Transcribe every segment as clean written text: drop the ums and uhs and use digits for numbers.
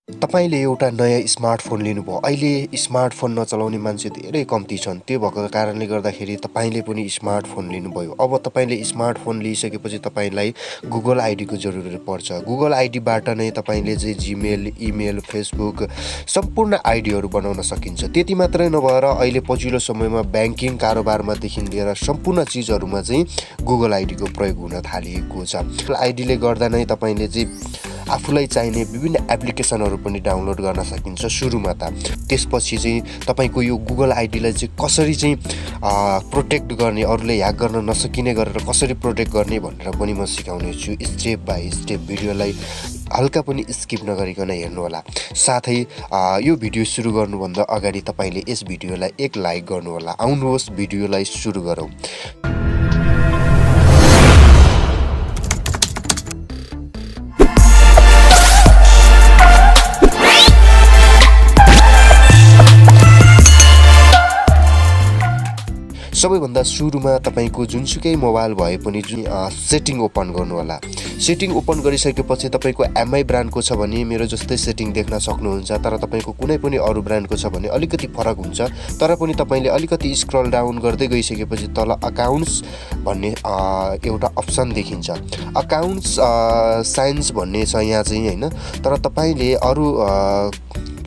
तपाईले एउटा नयाँ स्मार्टफोन लिनुभयो। अहिले स्मार्टफोन नचलाउने मान्छे धेरै कम्ती छन्। त्यो भएको कारणले गर्दाखेरि तपाईले पनि स्मार्टफोन लिनुभयो। अब तपाईले स्मार्टफोन लिइसकेपछि तपाईलाई गुगल आइडीको जरुरत पर्छ। गुगल आइडीबाट नै तपाईले चाहिँ जीमेल, इमेल, फेसबुक सम्पूर्ण आइडीहरू बनाउन सकिन्छ। त्यति मात्रै नभएर अहिले पछिल्लो समयमा ब्याङ्किङ कारोबारमादेखि लिएर सम्पूर्ण चिजहरूमा चाहिँ गुगल आइडीको प्रयोग हुन थालिएको छ। आइडीले गर्दा नै तपाईले चाहिँ आफूलाई चाहिने विभिन्न एप्लिकेसनहरू पनि डाउनलोड गर्न सकिन्छ सुरुमा त। त्यसपछि चाहिँ तपाईको यो गुगल आइडीलाई चाहिँ कसरी चाहिँ प्रोटेक्ट गर्ने, अरूले ह्याक गर्न नसकिने गरेर कसरी प्रोटेक्ट गर्ने भनेर पनि म सिकाउने छु। स्टेप बाई स्टेप भिडियोलाई हल्का पनि स्किप नगरिकन हेर्नु होला। साथै यो भिडियो सुरु गर्नुभन्दा अगाडि तपाईले यस भिडियोलाई एक लाइक गर्नु होला। आउनुहोस् भिडियोलाई सुरु गरौँ। सबैभन्दा सुरुमा तपाईको जुनसुकै मोबाइल भए पनि सेटिङ ओपन गर्नु होला। सेटिङ ओपन गरिसकेपछि तपाईको एमआई ब्रान्डको छ भने मेरो जस्तै सेटिङ देख्न सक्नुहुन्छ। तर तपाईको कुनै पनि अरू ब्रान्डको छ भने अलिकति फरक हुन्छ। तर पनि तपाईले अलिकति स्क्रल डाउन गर्दै गइसकेपछि तल अकाउन्ट्स भन्ने एउटा अप्सन देखिन्छ। अकाउन्ट्स साइन्स भन्ने छ यहाँ चाहिँ हैन। तर तपाईले अरू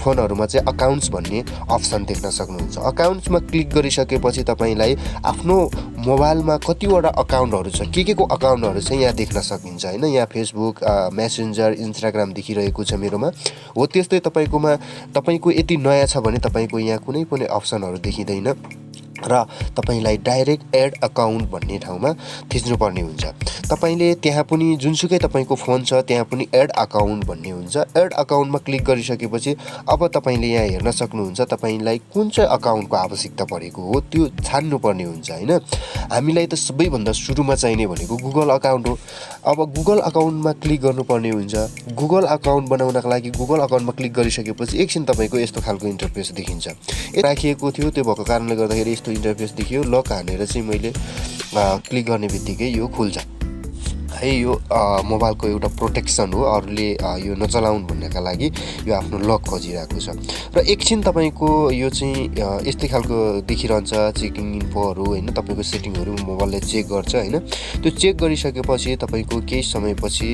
फोनहरुमा चाहिँ अकाउन्ट्स भन्ने अप्सन देख्न सक्नुहुन्छ। अकाउन्ट्समा क्लिक गरिसकेपछि तपाईलाई आफ्नो मोबाइलमा कतिवटा अकाउन्टहरु छ, के को अकाउन्टहरु चाहिँ यहाँ देख्न सकिन्छ हैन। यहाँ फेसबुक, मेसेन्जर, इन्स्टाग्राम देखिरहेको छ मेरोमा। हो त्यस्तै तपाईको यति नयाँ छ भने तपाईको यहाँ कुनै पनि अप्सनहरु देखिदैन र तपाईलाई डाइरेक्ट एड अकाउन्ट भन्ने ठाउँमा थिच्नुपर्ने हुन्छ। तपाईले त्यहाँ पनि जुनसुकै तपाईको फोन छ त्यहाँ पनि एड अकाउन्ट भन्ने हुन्छ। एड अकाउन्टमा क्लिक गरिसकेपछि अब तपाईले यहाँ हेर्न सक्नुहुन्छ तपाईलाई कुन चाहिँ अकाउन्टको आवश्यकता परेको हो त्यो छान्नु पर्ने हुन्छ हैन। हामीलाई त सबैभन्दा सुरुमा चाहिने भनेको गुगल अकाउन्ट हो। अब गुगल अकाउन्टमा क्लिक गर्नुपर्ने हुन्छ। गुगल अकाउन्ट बनाउनका लागि गुगल अकाउन्टमा क्लिक गरिसकेपछि एकछिन तपाईको यस्तो खालको इन्टरफेस देखिन्छ। राखिएको थियो त्यो भएको कारणले गर्दाखेरि यस्तो इन्टरफेस देखियो। लक हानेर चाहिँ मैले क्लिक गर्ने बित्तिकै यो खुल्छ है। यो मोबाइलको एउटा प्रोटेक्सन हो। अरूले यो नचलाउन् भन्नका लागि यो आफ्नो लक खोजिरहेको छ। र एकछिन तपाईको यो चाहिँ यस्तै खालको देखिरहन्छ चेकिङ इन्फोहरू हैन। तपाईको सेटिङहरू मोबाइलले चेक गर्छ हैन। त्यो चेक गरिसकेपछि तपाईको केही समयपछि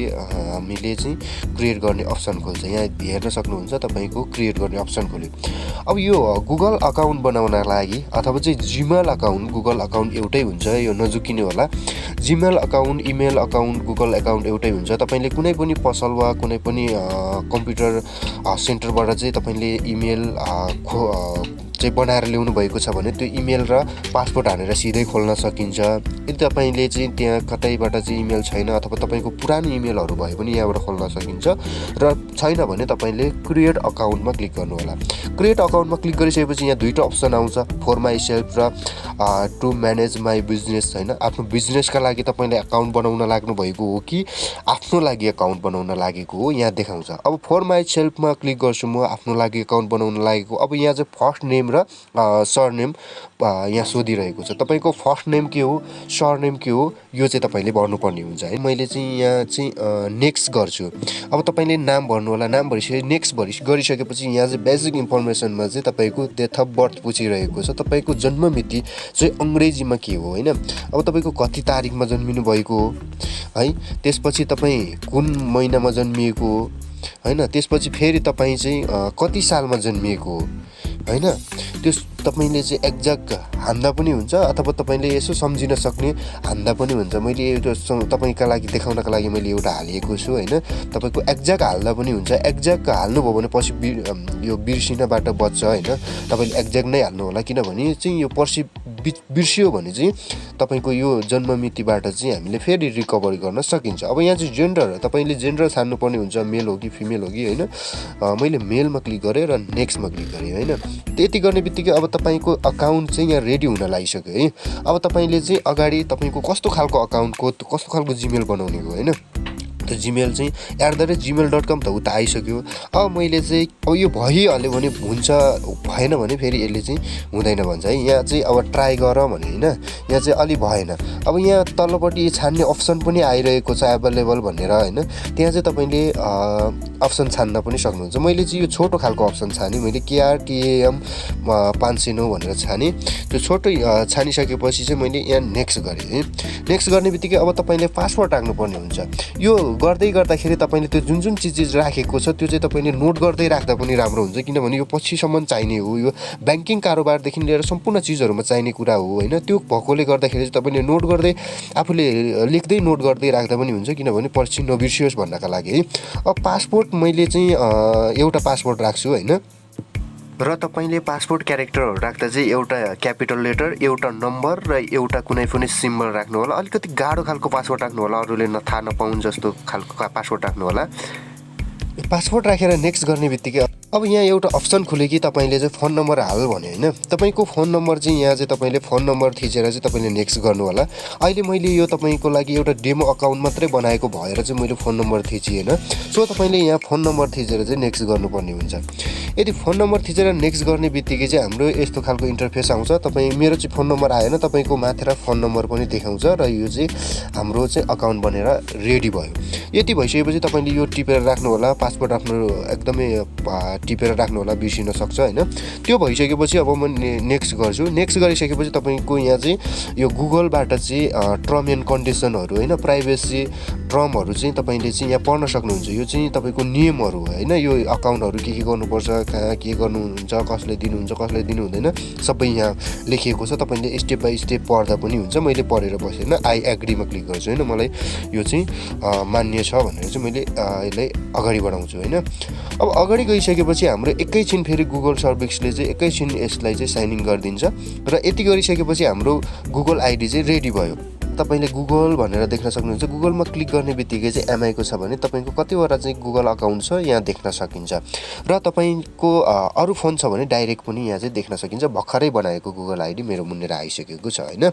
हामीले चाहिँ क्रिएट गर्ने अप्सन खोल्छ। यहाँ हेर्न सक्नुहुन्छ तपाईको क्रिएट गर्ने अप्सन खोल्यो। अब यो गुगल अकाउन्ट बनाउनका लागि अथवा चाहिँ जीमेल अकाउन्ट, गुगल अकाउन्ट एउटै हुन्छ, यो नजुकिने होला। Gmail account, email account, Google account एउटै हुन्छ। तपाईले कुनै पनि पसल वा कुनै पनि कम्प्युटर सेन्टरबाट चाहिँ तपाईले इमेल चाहिँ बनाएर ल्याउनु भएको छ भने त्यो इमेल र पासवर्ड हानेर सिधै खोल्न सकिन्छ। यदि तपाईले चाहिँ त्यहाँ कतैबाट चाहिँ इमेल छैन अथवा तपाईको पुरानो इमेलहरू भए पनि यहाँबाट खोल्न सकिन्छ। र छैन भने तपाईले क्रिएट अकाउन्टमा क्लिक गर्नु होला। क्रिएट अकाउन्टमा क्लिक गरिसकेपछि यहाँ दुईटा अप्सन आउँछ, फर माई सेल्फ र टु म्यानेज माई बिजनेस हैन। आफ्नो बिजनेसका लागि तपाईले अकाउन्ट बनाउन लाग्नु भएको हो कि आफ्नो लागि अकाउन्ट बनाउन लागेको हो यहाँ देखाउँछ। अब फर माई सेल्फमा क्लिक गर्छु म, आफ्नो लागि अकाउन्ट बनाउन लागेको। अब यहाँ चाहिँ फर्स्ट नेम र सरनेम यहाँ सोधिरहेको छ। तपाईको फर्स्ट नेम के हो, सरनेम के हो, यो चाहिँ तपाईले भर्नुपर्ने हुन्छ है। मैले चाहिँ यहाँ चाहिँ नेक्स्ट गर्छु। अब तपाईले नाम भर्नु होला। नाम भरिसके नेक्स्ट गरिसकेपछि यहाँ चाहिँ बेसिक इन्फर्मेसनमा चाहिँ तपाईको डेट अफ बर्थ पुछिरहेको छ। तपाईको जन्म मिति चाहिँ अंग्रेजीमा के हो हैन। अब तपाईको कति तारिखमा जन्मिनु भएको हो है। त्यसपछि तपाई कुन महिनामा जन्मिएको हो हैन। त्यसपछि फेरि तपाई चाहिँ कति सालमा जन्मिएको हो हैन। त्यस तपाईले चाहिँ एक्ज्याक्ट हान्दा पनि हुन्छ अथवा तपाईले यसो सम्झिन सक्ने हान्दा पनि हुन्छ। मैले यो तपाईका लागि देखाउनका लागि मैले एउटा हालेको छु हैन। तपाईको एक्ज्याक्ट हाल्दा पनि हुन्छ। एक्ज्याक्ट हाल्नुभयो भने पछि यो बिर्सिनबाट बच्छ हैन। तपाईले एक्ज्याक्ट नै हाल्नु होला, किनभने चाहिँ यो पर्सि बिर्सियो भने चाहिँ तपाईको यो जन्म मितिबाट चाहिँ हामीले फेरि रिकभरी गर्न सकिन्छ। अब यहाँ चाहिँ जेन्डर, तपाईले जेन्डर छान्नु पर्ने हुन्छ, मेल हो कि फिमेल हो कि हैन। मैले मेलमा क्लिक गरेँ र नेक्स्टमा क्लिक गरेँ हैन। त्यति गर्ने बित्तिकै अब तपाईको अकाउन्ट चाहिँ यहाँ रेडी हुन लागिसक्यो है। अब तपाईले चाहिँ अगाडि तपाईको कस्तो खालको अकाउन्टको कस्तो खालको जीमेल बनाउने हो हैन। त्यो जिमेल चाहिँ @gmail.com त उता आइसक्यो। अब मैले चाहिँ अब यो भइहाल्यो भने हुन्छ, भएन भने फेरि यसले चाहिँ हुँदैन भन्छ है। यहाँ चाहिँ अब ट्राई गर भने होइन, यहाँ चाहिँ अलि भएन। अब यहाँ तल्लोपट्टि छान्ने अप्सन पनि आइरहेको छ एभाइलेबल भनेर होइन, त्यहाँ चाहिँ तपाईँले अप्सन छान्न पनि सक्नुहुन्छ। मैले चाहिँ यो छोटो खालको अप्सन छाने, मैले KRTAM 509 भनेर छाने। त्यो छोटो छानिसकेपछि चाहिँ मैले यहाँ नेक्स्ट गरेँ है। नेक्स्ट गर्ने बित्तिकै अब तपाईँले पासवर्ड राख्नुपर्ने हुन्छ। यो गर्दै गर्दाखेरि तपाईँले त्यो जुन जुन चिज राखेको छ त्यो चाहिँ तपाईँले नोट गर्दै राख्दा पनि राम्रो हुन्छ, किनभने यो पछिसम्म चाहिने हो। यो ब्याङ्किङ कारोबारदेखि लिएर सम्पूर्ण चिजहरूमा चाहिने कुरा हो होइन। त्यो भएकोले गर्दाखेरि चाहिँ तपाईँले नोट गर्दै आफूले लेख्दै नोट गर्दै राख्दा पनि हुन्छ, किनभने पछि नबिर्सियोस् भन्नका लागि है। अब पासपोर्ट मैले चाहिँ एउटा पासपोर्ट राख्छु होइन, र तपाईँले पासपोर्ट क्यारेक्टरहरू राख्दा चाहिँ एउटा क्यापिटल लेटर, एउटा नम्बर र एउटा कुनै पनि सिम्बल राख्नु होला। अलिकति गाढो खालको पासवर्ड राख्नु होला, अरूले थाहा नपाउन् जस्तो खालको पासवर्ड राख्नु होला। पासपोर्ट राखेर नेक्स्ट गर्ने बित्तिकै अब यहाँ एउटा अप्सन खुल्यो कि तपाईँले चाहिँ फोन नम्बर हाल भन्यो होइन। तपाईँको फोन नम्बर चाहिँ यहाँ चाहिँ तपाईँले फोन नम्बर थिचेर चाहिँ तपाईँले नेक्स्ट गर्नु होला। अहिले मैले यो तपाईँको लागि एउटा डेमो अकाउन्ट मात्रै बनाएको भएर चाहिँ मैले फोन नम्बर थिचिएन। सो तपाईँले यहाँ फोन नम्बर थिचेर चाहिँ नेक्स्ट गर्नुपर्ने हुन्छ। यदि फोन नम्बर थिचेर नेक्स्ट गर्ने बित्तिकै चाहिँ हाम्रो यस्तो खालको इन्टरफेस आउँछ। तपाईँ मेरो चाहिँ फोन नम्बर आएन, तपाईँको माथेर फोन नम्बर पनि देखाउँछ र यो चाहिँ हाम्रो चाहिँ अकाउन्ट बनेर रेडी भयो। यति भइसकेपछि तपाईँले यो टिपेर राख्नु होला, पासपोर्ट आफ्नो एकदमै टिपेर राख्नु होला, बिर्सिन सक्छ होइन। त्यो भइसकेपछि अब म नेक्स्ट गर्छु। नेक्स्ट गरिसकेपछि तपाईँको यहाँ चाहिँ यो गुगलबाट चाहिँ टर्म एन्ड कन्डिसनहरू होइन, प्राइभेसी टर्महरू चाहिँ तपाईँले चाहिँ यहाँ पढ्न सक्नुहुन्छ। यो चाहिँ तपाईँको नियमहरू हो होइन, यो अकाउन्टहरू के गर्नुपर्छ, कहाँ के गर्नुहुन्छ, कसले दिनुहुन्छ, कसले दिनु हुँदैन, सबै यहाँ लेखिएको छ। तपाईँले स्टेप बाई स्टेप पढ्दा पनि हुन्छ। मैले पढेर बसेन, आई एग्रीमा क्लिक गर्छु होइन, मलाई यो चाहिँ मान्य छ भनेर चाहिँ मैले यसलाई अगाडि बढाउँछु होइन। अब अगाडि गइसकेपछि हाम्रो एकैछिन फेरि गुगल सर्भिसले चाहिँ एकैछिन यसलाई चाहिँ साइन इन गरिदिन्छ र यति गरिसकेपछि हाम्रो गुगल आइडी चाहिँ रेडी भयो। तपाईँले गुगल भनेर देख्न सक्नुहुन्छ। गुगलमा क्लिक गर्ने बित्तिकै चाहिँ एमआईको छ भने तपाईँको कतिवटा चाहिँ गुगल अकाउन्ट छ यहाँ देख्न सकिन्छ र तपाईँको अरू फोन छ भने डाइरेक्ट पनि यहाँ चाहिँ देख्न सकिन्छ। भर्खरै बनाएको गुगल आइडी मेरो मुन्नेर आइसकेको छ होइन।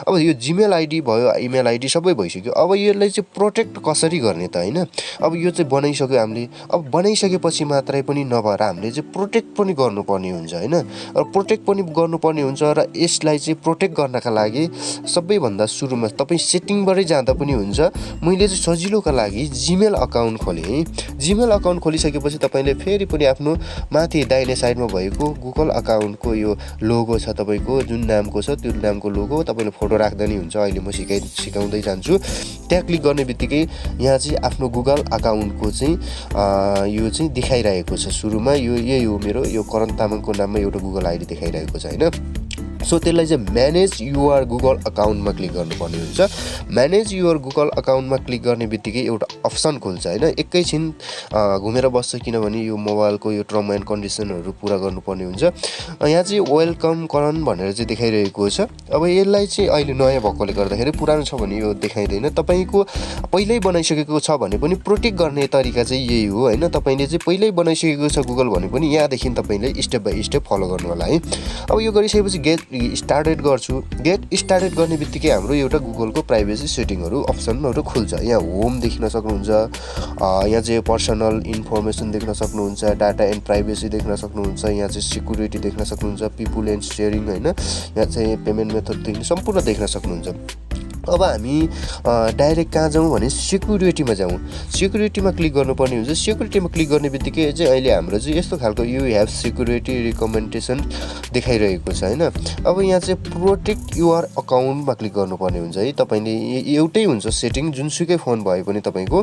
अब यो जिमेल आइडी भयो, इमेल आइडी सबै भइसक्यो। अब यसलाई चाहिँ प्रोटेक्ट कसरी गर्ने त होइन। अब यो चाहिँ बनाइसक्यो हामीले। अब बनाइसकेपछि मात्रै पनि नभएर हामीले चाहिँ प्रोटेक्ट पनि गर्नुपर्ने हुन्छ होइन। र प्रोटेक्ट पनि गर्नुपर्ने हुन्छ र यसलाई चाहिँ प्रोटेक्ट गर्नका लागि सबैभन्दा सुरुमा तपाईँ सेटिङबाटै जाँदा पनि हुन्छ। मैले चाहिँ सजिलोका लागि जिमेल अकाउन्ट खोलेँ। जिमेल अकाउन्ट खोलिसकेपछि तपाईँले फेरि पनि आफ्नो माथि दाहिने साइडमा भएको गुगल अकाउन्टको यो लोगो छ, तपाईँको जुन नामको छ त्यो नामको लोगो तपाईँले फोटो राख्दा नि हुन्छ। अहिले म सिकाउँदै जान्छु। त्यहाँ क्लिक गर्ने बित्तिकै यहाँ चाहिँ आफ्नो गुगल अकाउन्टको चाहिँ यो चाहिँ देखाइरहेको छ। सुरुमा यो यही हो, मेरो यो करण तामाङको नाममा एउटा गुगल आइडी देखाइरहेको छ होइन। सो त्यसलाई चाहिँ म्यानेज युआर गुगल अकाउन्टमा क्लिक गर्नुपर्ने हुन्छ। म्यानेज युआर गुगल अकाउन्टमा क्लिक गर्ने बित्तिकै एउटा अप्सन खुल्छ होइन। एकैछिन घुमेर बस्छ, किनभने यो मोबाइलको यो टर्म एन्ड कन्डिसनहरू पुरा गर्नुपर्ने हुन्छ। यहाँ चाहिँ वेलकम करण भनेर चाहिँ देखाइरहेको छ। अब यसलाई चाहिँ अहिले नयाँ भएकोले गर्दाखेरि पुरानो छ भने यो देखाइँदैन। तपाईँको पहिल्यै बनाइसकेको छ भने पनि प्रोटेक्ट गर्ने तरिका चाहिँ यही हो होइन। तपाईँले चाहिँ पहिल्यै बनाइसकेको छ गुगल भने पनि यहाँदेखि तपाईँले स्टेप बाई स्टेप फलो गर्नु होला है। अब यो गरिसकेपछि गेट स्टार्टेड गर्छु। गेट स्टार्टेड गर्ने बित्तिकै हाम्रो एउटा गुगलको प्राइभेसी सेटिङहरू अप्सनहरू खुल्छ। यहाँ होम देख्न सक्नुहुन्छ, यहाँ चाहिँ पर्सनल इन्फर्मेसन देख्न सक्नुहुन्छ, डाटा एन्ड प्राइभेसी देख्न सक्नुहुन्छ, यहाँ चाहिँ सिक्युरिटी देख्न सक्नुहुन्छ, पिपुल एन्ड सेयरिङ होइन, यहाँ चाहिँ पेमेन्ट मेथडदेखि सम्पूर्ण देख्न सक्नुहुन्छ। अब हामी डाइरेक्ट कहाँ जाउँ भने सेक्युरिटीमा जाउँ। सेक्युरिटीमा क्लिक गर्नुपर्ने हुन्छ। सेक्युरिटीमा क्लिक गर्ने बित्तिकै चाहिँ अहिले हाम्रो चाहिँ यस्तो खालको यु हेभ सेक्युरिटी रिकमेन्डेसन देखाइरहेको छ होइन। अब यहाँ चाहिँ प्रोटेक्ट युआर अकाउन्टमा क्लिक गर्नुपर्ने हुन्छ है। तपाईँले एउटै हुन्छ सेटिङ, जुनसुकै फोन भए पनि तपाईँको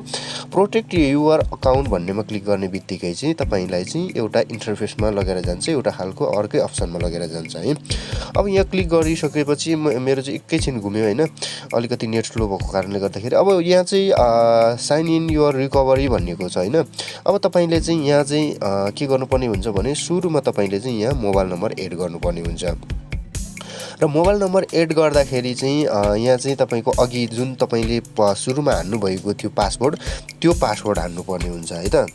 प्रोटेक्ट युआर अकाउन्ट भन्नेमा क्लिक गर्ने बित्तिकै चाहिँ तपाईँलाई चाहिँ एउटा इन्टरफेसमा लगेर जान्छ, एउटा खालको अर्कै अप्सनमा लगेर जान्छ है। अब यहाँ क्लिक गरिसकेपछि मेरो चाहिँ एकैछिन घुम्यो होइन, अलिकति नेट स्लो भएको कारणले गर्दाखेरि। अब यहाँ चाहिँ साइन इन युअर रिकभरी भनिएको छ होइन। अब तपाईँले चाहिँ यहाँ चाहिँ के गर्नुपर्ने हुन्छ भने सुरुमा तपाईँले चाहिँ यहाँ मोबाइल नम्बर एड गर्नुपर्ने हुन्छ र मोबाइल नम्बर एड गर्दाखेरि चाहिँ यहाँ चाहिँ तपाईँको अघि जुन तपाईँले सुरुमा हान्नुभएको थियो पासवर्ड, त्यो पासवर्ड हान्नुपर्ने हुन्छ है त।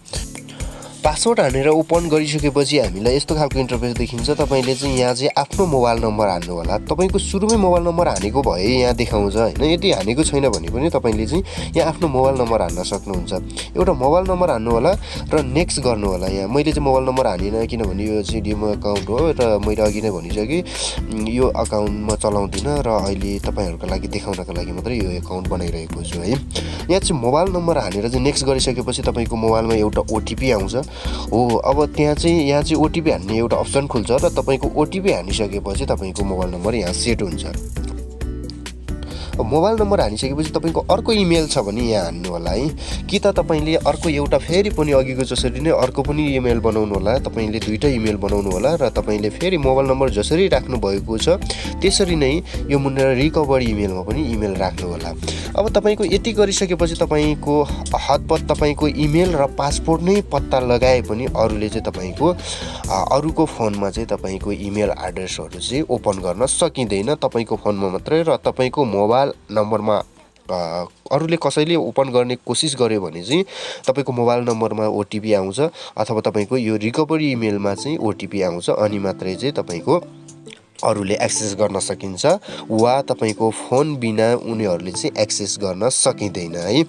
पासवर्ड हानेर ओपन गरिसकेपछि हामीलाई यस्तो खालको इन्टरफेस देखिन्छ। तपाईँले चाहिँ यहाँ चाहिँ आफ्नो मोबाइल नम्बर हान्नु होला। तपाईँको सुरुमै मोबाइल नम्बर हानेको भए यहाँ देखाउँछ होइन। यदि हानेको छैन भने पनि तपाईँले चाहिँ यहाँ आफ्नो मोबाइल नम्बर हान्न सक्नुहुन्छ। एउटा मोबाइल नम्बर हान्नु होला र नेक्स्ट गर्नु होला। यहाँ मैले चाहिँ मोबाइल नम्बर हानिनँ किनभने यो चाहिँ डेमो अकाउन्ट हो र मैले अघि नै भनिसकेँ यो अकाउन्टमा चलाउँदिनँ र अहिले तपाईँहरूको लागि देखाउनको लागि मात्रै यो अकाउन्ट बनाइरहेको छु है। यहाँ चाहिँ मोबाइल नम्बर हानेर चाहिँ नेक्स्ट गरिसकेपछि तपाईँको मोबाइलमा एउटा ओटिपी आउँछ हो। अब यहाँ चाहिँ ओटिपी हान्ने एउटा अप्सन खुल्छ र तपाईँको ओटिपी हानिसकेपछि तपाईँको मोबाइल नम्बर यहाँ सेट हुन्छ। मोबाइल नम्बर हानिसकेपछि तपाईँको अर्को इमेल छ भने यहाँ हान्नु होला है। कि त तपाईँले अर्को एउटा फेरि पनि अघिको जसरी नै अर्को पनि इमेल बनाउनु होला। तपाईँले दुईवटा इमेल बनाउनु होला र तपाईँले फेरि मोबाइल नम्बर जसरी राख्नु भएको छ त्यसरी नै यो मुनि रिकभरी इमेलमा पनि इमेल राख्नु होला। अब तपाईँको यति गरिसकेपछि तपाईँको हदपत तपाईँको इमेल र पासपोर्ट नै पत्ता लगाए पनि अरूले चाहिँ तपाईँको अरूको फोनमा चाहिँ तपाईँको इमेल एड्रेसहरू चाहिँ ओपन गर्न सकिँदैन। तपाईँको फोनमा मात्रै र तपाईँको मोबाइल नम्बरमा अरूले कसैले ओपन गर्ने कोसिस गर्यो भने चाहिँ तपाईँको मोबाइल नम्बरमा ओटिपी आउँछ अथवा तपाईँको यो रिकभरी इमेलमा चाहिँ ओटिपी आउँछ अनि मात्रै चाहिँ तपाईँको अरूले एक्सेस गर्न सकिन्छ वा तपाईँको फोन बिना उनीहरूले चाहिँ एक्सेस गर्न सकिँदैन है।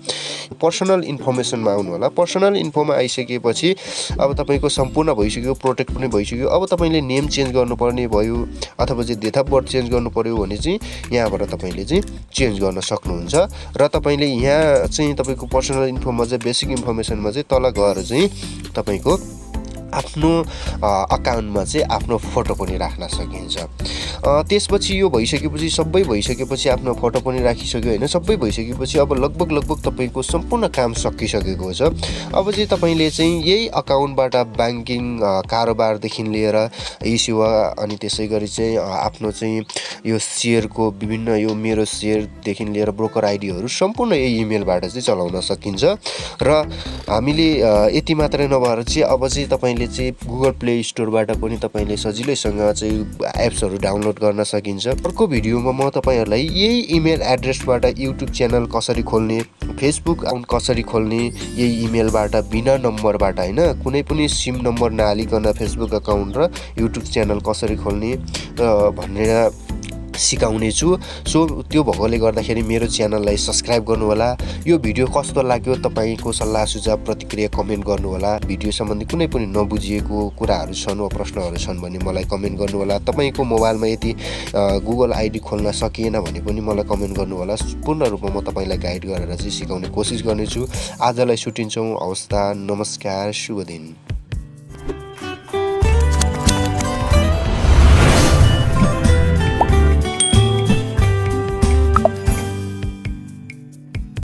पर्सनल इन्फर्मेसनमा आउनु होला। पर्सनल इन्फोमा आइसकेपछि अब तपाईँको सम्पूर्ण भइसक्यो, प्रोटेक्ट पनि भइसक्यो। अब तपाईँले नेम चेन्ज गर्नुपर्ने भयो अथवा चाहिँ डेट अफ बर्थ चेन्ज गर्नु पर्यो भने चाहिँ यहाँबाट तपाईँले चाहिँ चेन्ज गर्न सक्नुहुन्छ। र तपाईँले यहाँ चाहिँ तपाईँको पर्सनल इन्फोमा चाहिँ बेसिक इन्फर्मेसनमा चाहिँ तल गएर चाहिँ तपाईँको आफ्नो अकाउन्टमा चाहिँ आफ्नो फोटो पनि राख्न सकिन्छ। त्यसपछि यो भइसकेपछि सबै भइसकेपछि आफ्नो फोटो पनि राखिसक्यो होइन। सबै भइसकेपछि अब लगभग तपाईँको सम्पूर्ण काम सकिसकेको छ। अब चाहिँ तपाईँले चाहिँ यही अकाउन्टबाट ब्याङ्किङ कारोबारदेखि लिएर ई सेवा अनि त्यसै गरी चाहिँ आफ्नो चाहिँ यो सेयरको विभिन्न यो मेरो सेयरदेखि लिएर ब्रोकर आइडीहरू सम्पूर्ण यही इमेलबाट चाहिँ चलाउन सकिन्छ। र हामीले यति मात्रै नभएर चाहिँ अब चाहिँ तपाईँले चाहिँ गुगल प्ले स्टोरबाट पनि तपाईँले सजिलैसँग चाहिँ एप्सहरू डाउनलोड गर्न सकिन्छ। अर्को भिडियोमा म तपाईँहरूलाई यही इमेल एड्रेसबाट युट्युब च्यानल कसरी खोल्ने, फेसबुक अकाउन्ट कसरी खोल्ने यही इमेलबाट बिना नम्बरबाट होइन, कुनै पनि सिम नम्बर नहालिकन फेसबुक अकाउन्ट र युट्युब च्यानल कसरी खोल्ने भनेर सिकाउने छु। सो त्यो भएकोले गर्दाखेरि मेरो च्यानललाई सब्सक्राइब गर्नुहोला। यो भिडियो कस्तो लाग्यो तपाईँको सल्लाह सुझाव प्रतिक्रिया कमेन्ट गर्नुहोला। भिडियो सम्बन्धी कुनै पनि नबुझिएको कुराहरू छन् वा प्रश्नहरू छन् भने मलाई कमेन्ट गर्नुहोला। तपाईँको मोबाइलमा यदि गुगल आइडी खोल्न सकिएन भने पनि मलाई कमेन्ट गर्नुहोला। पूर्ण रूपमा म तपाईँलाई गाइड गरेर चाहिँ सिकाउने कोसिस गर्नेछु। आजलाई छुट्टिन्छौँ। हवस् त, नमस्कार, शुभ दिन।